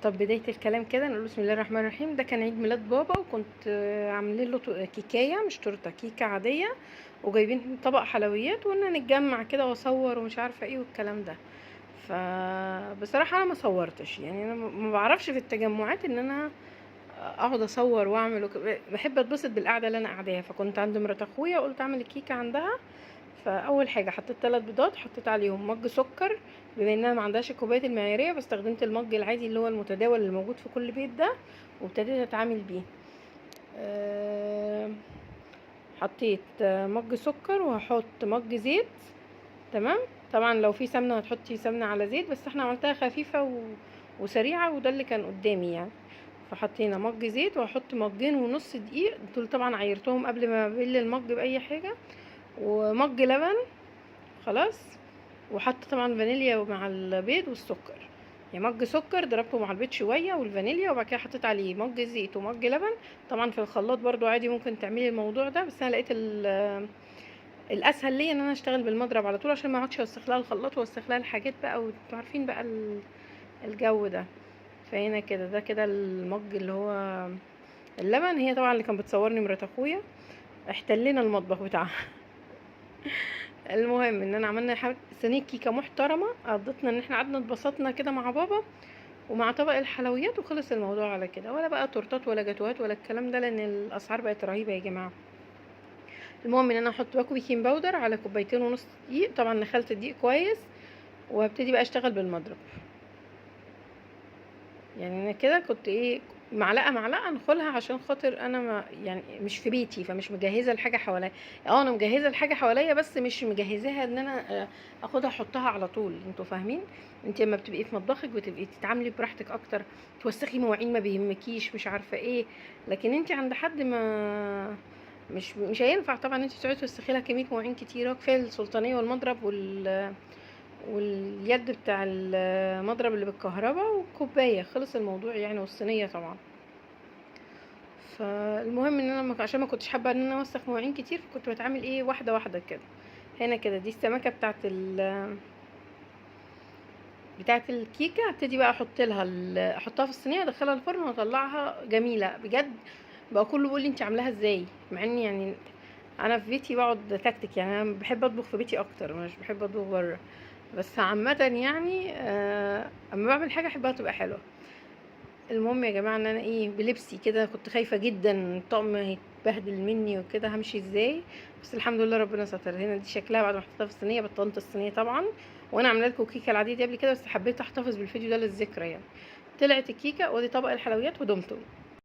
طب بداية الكلام كده نقول بسم الله الرحمن الرحيم. ده كان عيد ميلاد بابا، وكنت عاملين له كيكايه، مش تورته، كيكه عاديه، وجايبين طبق حلويات، وقلنا نتجمع كده واصور ومش عارفه ايه والكلام ده. فبصراحه انا ما صورتش، يعني انا ما بعرفش في التجمعات ان انا اقعد اصور واعمل بحب اتبسط بالقعده اللي انا قاعداها. فكنت عند مرات اخويا، قلت اعمل الكيكه عندها. فاول حاجه حطيت 3 بيضات، حطيت عليهم مج سكر، بما انها ما عندهاش الكوبايات المعياريه فاستخدمت المج العادي اللي هو المتداول اللي موجود في كل بيت ده، وابتديت اتعامل بيه. حطيت مج سكر، وهحط مج زيت. تمام. طبعا لو في سمنه هتحطي سمنه على زيت، بس احنا عملتها خفيفه وسريعه، وده اللي كان قدامي يعني. فحطينا مج زيت، وهحط مجين ونص دقيق، دول طبعا عيرتهم قبل ما ابل المج باي حاجه، ومج لبن. خلاص. وحط طبعا فانيليا مع البيض والسكر، يعني مج سكر ضربته مع البيض شويه والفانيليا، وبعد كده حطيت عليه مج زيت ومج لبن. طبعا في الخلاط برضو عادي ممكن تعملي الموضوع ده، بس انا لقيت الاسهل ليا ان انا اشتغل بالمضرب على طول، عشان ما اقعدش اوسخ لها الخلاط واوسخ لها الحاجات بقى، وانتوا عارفين بقى الجو ده. فهنا كده، ده كده المج اللي هو اللبن. هي طبعا اللي كانت بتصورني مرات اخويا، احتلينا المطبخ بتاعها. المهم ان انا عملنا صينيه كيكه محترمه، قضتنا ان احنا قعدنا اتبسطنا كده مع بابا ومع طبق الحلويات، وخلص الموضوع على كده. ولا بقى تورتات ولا جاتوهات ولا الكلام ده، لان الاسعار بقت رهيبه يا جماعه. المهم ان انا احط باكو بيكنج باودر على 2.5 كوباية دقيق. طبعا نخلت الدقيق كويس، وهبتدي بقى اشتغل بالمضرب. يعني انا كده كنت ايه، معلقه معلقه ندخلها، عشان خاطر انا ما يعني مش في بيتي، فمش مجهزه الحاجه حواليا. انا مجهزه الحاجه حواليا، بس مش مجهزاها ان انا اخدها احطها على طول. انتوا فاهمين؟ انت لما بتبقي في مطبخك بتبقي تتعاملي براحتك اكتر، توسخي مواعين ما بيهمكيش، مش عارفه ايه. لكن انت عند حد ما مش هينفع طبعا انت تقعدي توسخي لها كميه مواعين كتيره. كفايه السلطانيه والمضرب واليد بتاع المضرب اللي بالكهرباء، والكوبايه، خلص الموضوع يعني، والصينيه طبعا. فالمهم ان انا عشان ما كنتش حابه ان انا اوسخ مواعين كتير، فكنت بتعامل ايه، واحده واحده كده. هنا كده دي السمكه بتاعت الكيكه. هبتدي بقى احطها في الصينيه، ادخلها الفرن واطلعها جميله بجد. بقى كله بيقول لي انت عاملاها ازاي، مع اني يعني انا في بيتي بقعد تكتك، يعني انا بحب اطبخ في بيتي اكتر، مش بحب اطبخ بره. بس عامه يعني اما بعمل حاجه احبها تبقى حلوه. المهم يا جماعه ان انا ايه، بلبسي كده كنت خايفه جدا الطقم هيتبهدل مني وكده، همشي ازاي. بس الحمد لله ربنا ستر. هنا دي شكلها بعد ما حطيتها في الصينيه، بطنت الصينيه طبعا. وانا عامله لكم كيكه العاديه دي قبل كده، بس حبيت احتفظ بالفيديو ده للذكرى يعني. طلعت الكيكه، ودي طبق الحلويات ودمته.